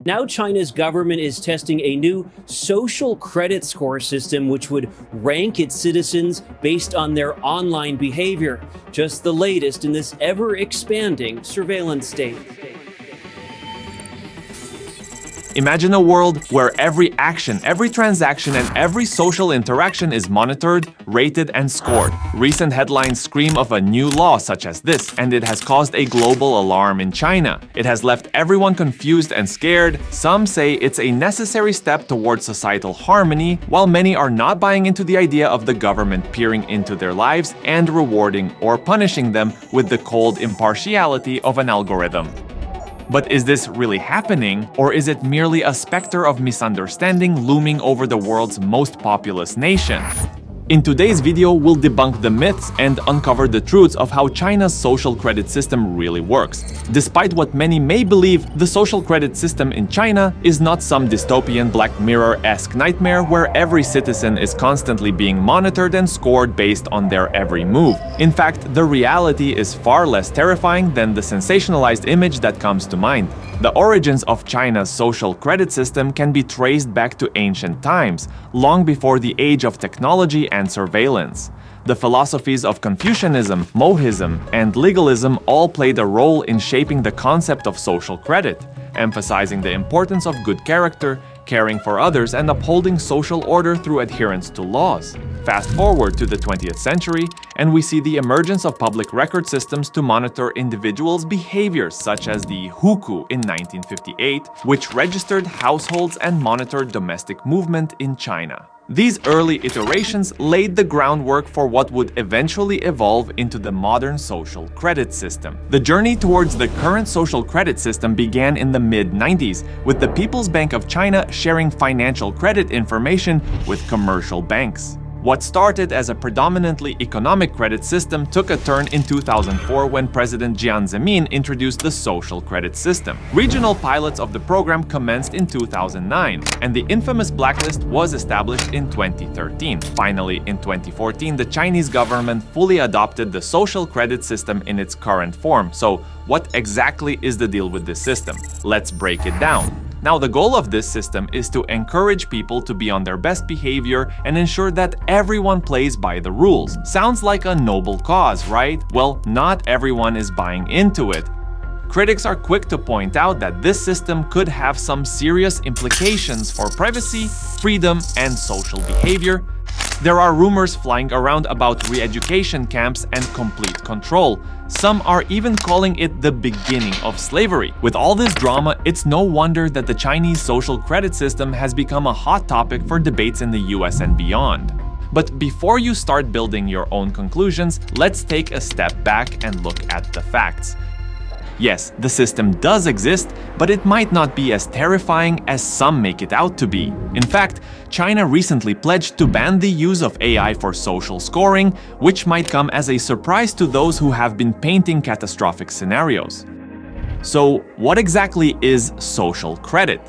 Now China's government is testing a new social credit score system which would rank its citizens based on their online behavior. Just the latest in this ever-expanding surveillance state. Imagine a world where every action, every transaction, and every social interaction is monitored, rated, and scored. Recent headlines scream of a new law such as this, and it has caused a global alarm in China. It has left everyone confused and scared. Some say it's a necessary step towards societal harmony, while many are not buying into the idea of the government peering into their lives and rewarding or punishing them with the cold impartiality of an algorithm. But is this really happening, or is it merely a specter of misunderstanding looming over the world's most populous nation? In today's video, we'll debunk the myths and uncover the truths of how China's social credit system really works. Despite what many may believe, the social credit system in China is not some dystopian Black Mirror-esque nightmare where every citizen is constantly being monitored and scored based on their every move. In fact, the reality is far less terrifying than the sensationalized image that comes to mind. The origins of China's social credit system can be traced back to ancient times, long before the age of technology and surveillance. The philosophies of Confucianism, Mohism, and legalism all played a role in shaping the concept of social credit, emphasizing the importance of good character, caring for others, and upholding social order through adherence to laws. Fast forward to the 20th century, and we see the emergence of public record systems to monitor individuals' behaviors, such as the hukou in 1958, which registered households and monitored domestic movement in China. These early iterations laid the groundwork for what would eventually evolve into the modern social credit system. The journey towards the current social credit system began in the mid-90s, with the People's Bank of China sharing financial credit information with commercial banks. What started as a predominantly economic credit system took a turn in 2004 when President Jiang Zemin introduced the social credit system. Regional pilots of the program commenced in 2009, and the infamous blacklist was established in 2013. Finally, in 2014, the Chinese government fully adopted the social credit system in its current form. So, what exactly is the deal with this system? Let's break it down. Now, the goal of this system is to encourage people to be on their best behavior and ensure that everyone plays by the rules. Sounds like a noble cause, right? Well, not everyone is buying into it. Critics are quick to point out that this system could have some serious implications for privacy, freedom, and social behavior. There are rumors flying around about re-education camps and complete control. Some are even calling it the beginning of slavery. With all this drama, it's no wonder that the Chinese social credit system has become a hot topic for debates in the US and beyond. But before you start building your own conclusions, let's take a step back and look at the facts. Yes, the system does exist, but it might not be as terrifying as some make it out to be. In fact, China recently pledged to ban the use of AI for social scoring, which might come as a surprise to those who have been painting catastrophic scenarios. So, what exactly is social credit?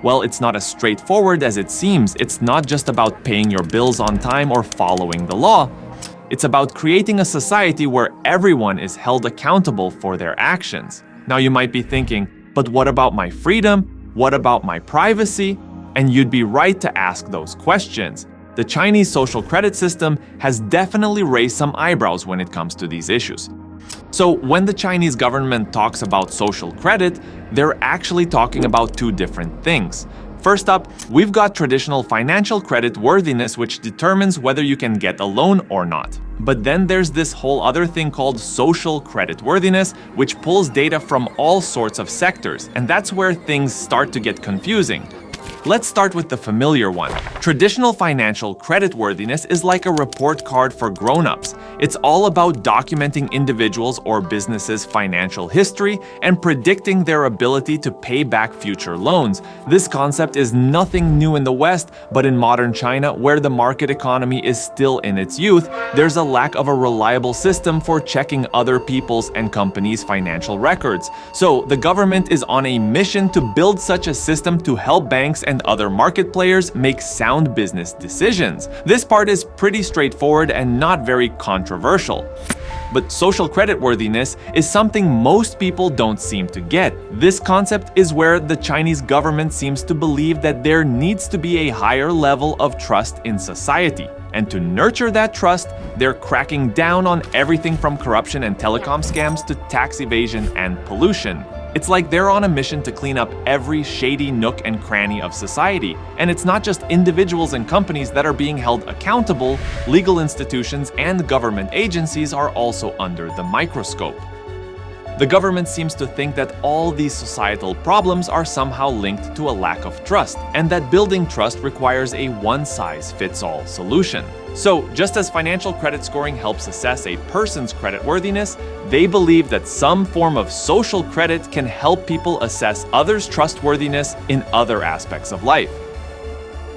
Well, it's not as straightforward as it seems. It's not just about paying your bills on time or following the law. It's about creating a society where everyone is held accountable for their actions. Now you might be thinking, but what about my freedom? What about my privacy? And you'd be right to ask those questions. The Chinese social credit system has definitely raised some eyebrows when it comes to these issues. So when the Chinese government talks about social credit, they're actually talking about two different things. First up, we've got traditional financial credit worthiness, which determines whether you can get a loan or not. But then there's this whole other thing called social credit worthiness, which pulls data from all sorts of sectors, and that's where things start to get confusing. Let's start with the familiar one. Traditional financial creditworthiness is like a report card for grown-ups. It's all about documenting individuals' or businesses' financial history and predicting their ability to pay back future loans. This concept is nothing new in the West, but in modern China, where the market economy is still in its youth, there's a lack of a reliable system for checking other people's and companies' financial records. So, the government is on a mission to build such a system to help banks and other market players make sound business decisions. This part is pretty straightforward and not very controversial. But social creditworthiness is something most people don't seem to get. This concept is where the Chinese government seems to believe that there needs to be a higher level of trust in society. And to nurture that trust, they're cracking down on everything from corruption and telecom scams to tax evasion and pollution. It's like they're on a mission to clean up every shady nook and cranny of society. And it's not just individuals and companies that are being held accountable, legal institutions and government agencies are also under the microscope. The government seems to think that all these societal problems are somehow linked to a lack of trust, and that building trust requires a one-size-fits-all solution. So, just as financial credit scoring helps assess a person's creditworthiness, they believe that some form of social credit can help people assess others' trustworthiness in other aspects of life.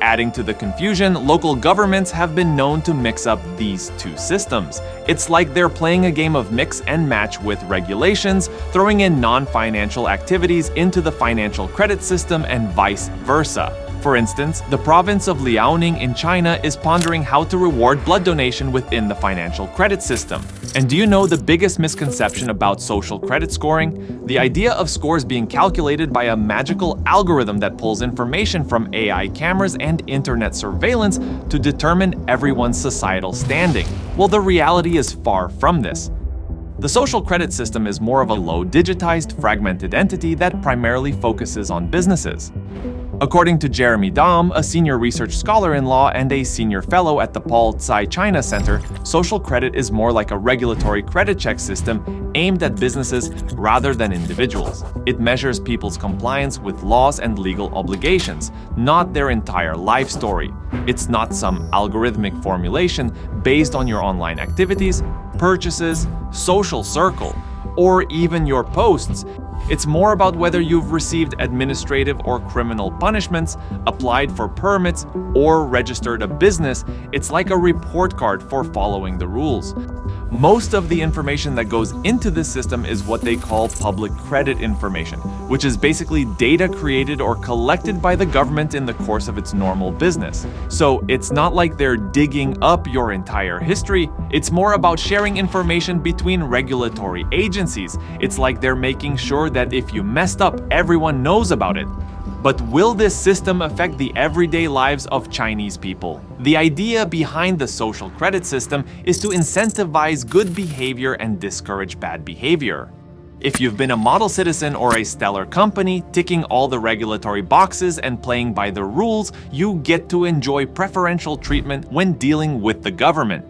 Adding to the confusion, local governments have been known to mix up these two systems. It's like they're playing a game of mix and match with regulations, throwing in non-financial activities into the financial credit system and vice versa. For instance, the province of Liaoning in China is pondering how to reward blood donation within the financial credit system. And do you know the biggest misconception about social credit scoring? The idea of scores being calculated by a magical algorithm that pulls information from AI cameras and internet surveillance to determine everyone's societal standing. Well, the reality is far from this. The social credit system is more of a low digitized, fragmented entity that primarily focuses on businesses. According to Jeremy Dom, a senior research scholar in law and a senior fellow at the Paul Tsai China Center, social credit is more like a regulatory credit check system aimed at businesses rather than individuals. It measures people's compliance with laws and legal obligations, not their entire life story. It's not some algorithmic formulation based on your online activities, purchases, social circle, or even your posts. It's more about whether you've received administrative or criminal punishments, applied for permits, or registered a business. It's like a report card for following the rules. Most of the information that goes into this system is what they call public credit information, which is basically data created or collected by the government in the course of its normal business. So it's not like they're digging up your entire history, it's more about sharing information between regulatory agencies. It's like they're making sure that if you messed up, everyone knows about it. But will this system affect the everyday lives of Chinese people? The idea behind the social credit system is to incentivize good behavior and discourage bad behavior. If you've been a model citizen or a stellar company, ticking all the regulatory boxes and playing by the rules, you get to enjoy preferential treatment when dealing with the government.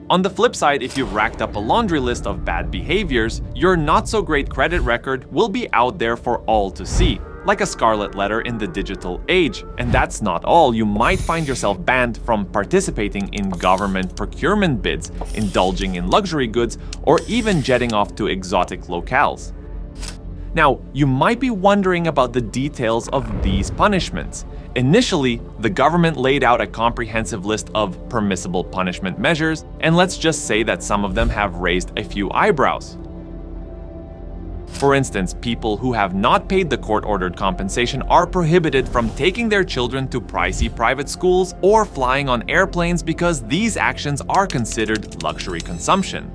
On the flip side, if you've racked up a laundry list of bad behaviors, your not-so-great credit record will be out there for all to see, like a scarlet letter in the digital age. And that's not all. You might find yourself banned from participating in government procurement bids, indulging in luxury goods, or even jetting off to exotic locales. Now, you might be wondering about the details of these punishments. Initially, the government laid out a comprehensive list of permissible punishment measures, and let's just say that some of them have raised a few eyebrows. For instance, people who have not paid the court-ordered compensation are prohibited from taking their children to pricey private schools or flying on airplanes because these actions are considered luxury consumption.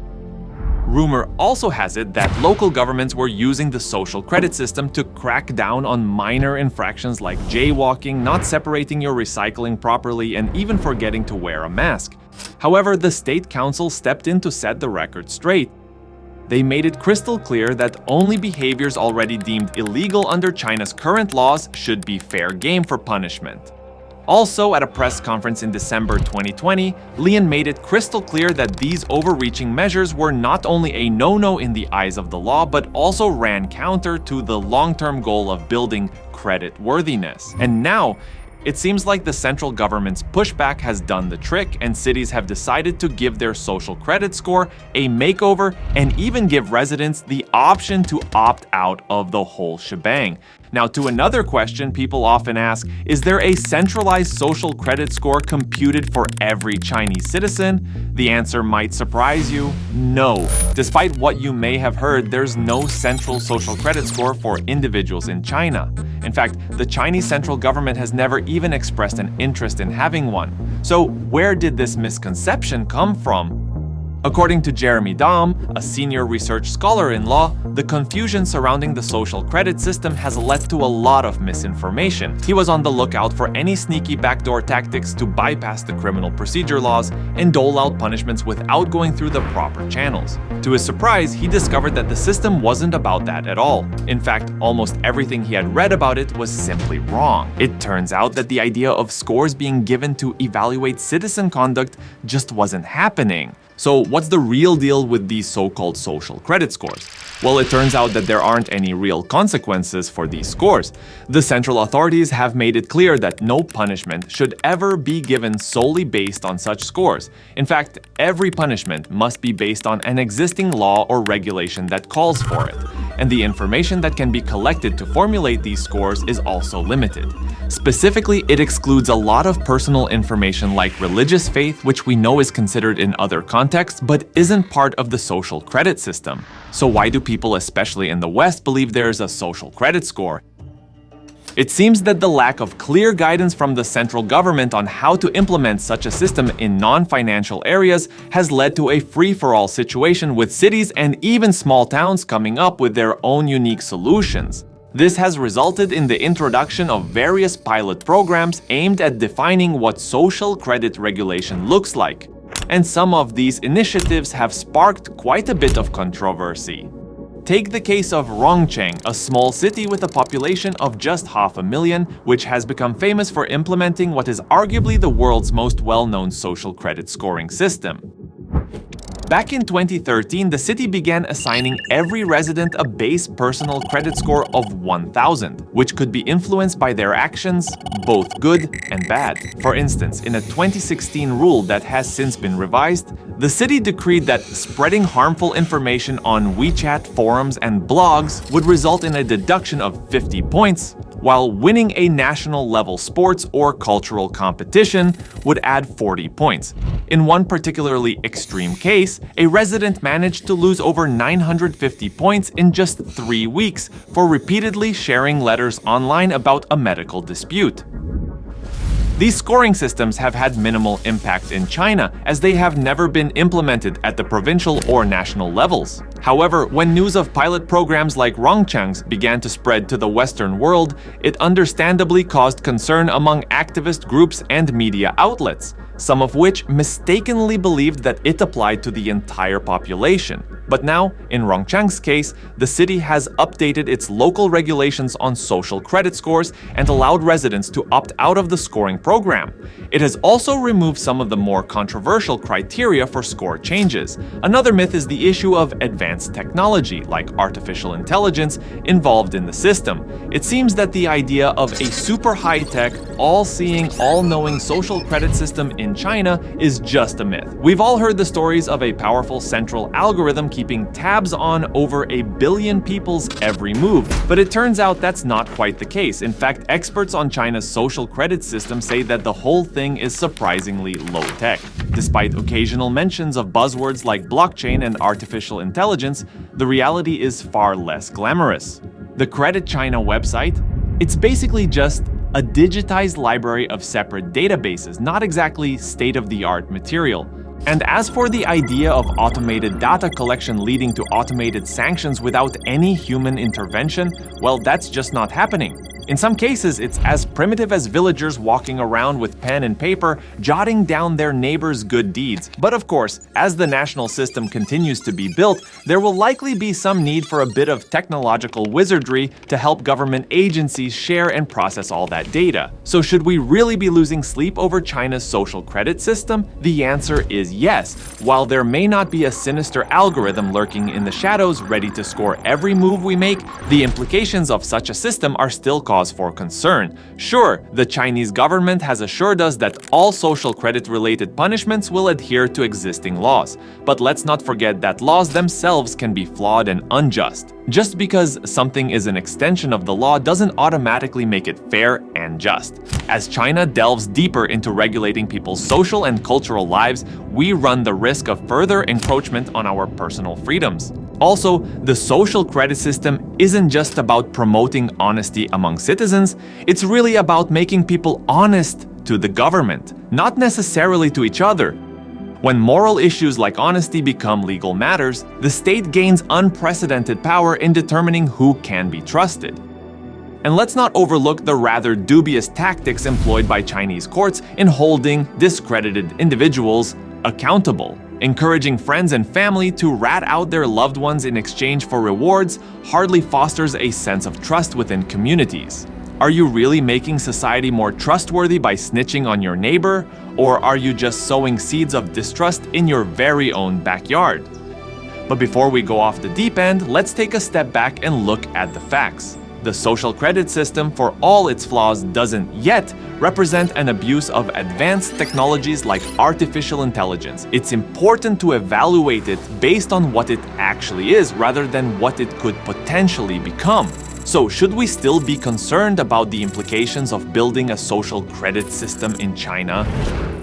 Rumor also has it that local governments were using the social credit system to crack down on minor infractions like jaywalking, not separating your recycling properly, and even forgetting to wear a mask. However, the State Council stepped in to set the record straight. They made it crystal clear that only behaviors already deemed illegal under China's current laws should be fair game for punishment. Also, at a press conference in December 2020, Lian made it crystal clear that these overreaching measures were not only a no-no in the eyes of the law, but also ran counter to the long-term goal of building credit worthiness. And now, it seems like the central government's pushback has done the trick, and cities have decided to give their social credit score a makeover and even give residents the option to opt out of the whole shebang. Now, to another question people often ask, is there a centralized social credit score computed for every Chinese citizen? The answer might surprise you: no. Despite what you may have heard, there's no central social credit score for individuals in China. In fact, the Chinese central government has never even expressed an interest in having one. So, where did this misconception come from? According to Jeremy Dahm, a senior research scholar in law, the confusion surrounding the social credit system has led to a lot of misinformation. He was on the lookout for any sneaky backdoor tactics to bypass the criminal procedure laws and dole out punishments without going through the proper channels. To his surprise, he discovered that the system wasn't about that at all. In fact, almost everything he had read about it was simply wrong. It turns out that the idea of scores being given to evaluate citizen conduct just wasn't happening. So what's the real deal with these so-called social credit scores? Well, it turns out that there aren't any real consequences for these scores. The central authorities have made it clear that no punishment should ever be given solely based on such scores. In fact, every punishment must be based on an existing law or regulation that calls for it. And the information that can be collected to formulate these scores is also limited. Specifically, it excludes a lot of personal information like religious faith, which we know is considered in other contexts, but isn't part of the social credit system. So why do people, especially in the West, believe there is a social credit score? It seems that the lack of clear guidance from the central government on how to implement such a system in non-financial areas has led to a free-for-all situation, with cities and even small towns coming up with their own unique solutions. This has resulted in the introduction of various pilot programs aimed at defining what social credit regulation looks like. And some of these initiatives have sparked quite a bit of controversy. Take the case of Rongcheng, a small city with a population of just 500,000, which has become famous for implementing what is arguably the world's most well-known social credit scoring system. Back in 2013, the city began assigning every resident a base personal credit score of 1,000, which could be influenced by their actions, both good and bad. For instance, in a 2016 rule that has since been revised, the city decreed that spreading harmful information on WeChat forums and blogs would result in a deduction of 50 points, while winning a national-level sports or cultural competition would add 40 points. In one particularly extreme case, a resident managed to lose over 950 points in just 3 weeks for repeatedly sharing letters online about a medical dispute. These scoring systems have had minimal impact in China, as they have never been implemented at the provincial or national levels. However, when news of pilot programs like Rongcheng's began to spread to the Western world, it understandably caused concern among activist groups and media outlets, some of which mistakenly believed that it applied to the entire population. But now, in Rongcheng's case, the city has updated its local regulations on social credit scores and allowed residents to opt out of the scoring program. It has also removed some of the more controversial criteria for score changes. Another myth is the issue of advanced technology, like artificial intelligence, involved in the system. It seems that the idea of a super high-tech, all-seeing, all-knowing social credit system in China is just a myth. We've all heard the stories of a powerful central algorithm keeping tabs on over 1 billion people's every move, but it turns out that's not quite the case. In fact, experts on China's social credit system say that the whole thing is surprisingly low-tech. Despite occasional mentions of buzzwords like blockchain and artificial intelligence, the reality is far less glamorous. The Credit China website, it's basically just a digitized library of separate databases, not exactly state-of-the-art material. And as for the idea of automated data collection leading to automated sanctions without any human intervention, well, that's just not happening. In some cases, it's as primitive as villagers walking around with pen and paper, jotting down their neighbors' good deeds. But of course, as the national system continues to be built, there will likely be some need for a bit of technological wizardry to help government agencies share and process all that data. So should we really be losing sleep over China's social credit system? The answer is yes. While there may not be a sinister algorithm lurking in the shadows ready to score every move we make, the implications of such a system are still cause for concern. Sure, the Chinese government has assured us that all social credit-related punishments will adhere to existing laws. But let's not forget that laws themselves can be flawed and unjust. Just because something is an extension of the law doesn't automatically make it fair and just. As China delves deeper into regulating people's social and cultural lives, we run the risk of further encroachment on our personal freedoms. Also, the social credit system isn't just about promoting honesty among citizens, it's really about making people honest to the government, not necessarily to each other. When moral issues like honesty become legal matters, the state gains unprecedented power in determining who can be trusted. And let's not overlook the rather dubious tactics employed by Chinese courts in holding discredited individuals accountable. Encouraging friends and family to rat out their loved ones in exchange for rewards hardly fosters a sense of trust within communities. Are you really making society more trustworthy by snitching on your neighbor, or are you just sowing seeds of distrust in your very own backyard? But before we go off the deep end, let's take a step back and look at the facts. The social credit system, for all its flaws, doesn't yet represent an abuse of advanced technologies like artificial intelligence. It's important to evaluate it based on what it actually is rather than what it could potentially become. So, should we still be concerned about the implications of building a social credit system in China?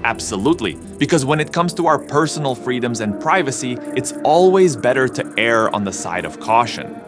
Absolutely, because when it comes to our personal freedoms and privacy, it's always better to err on the side of caution.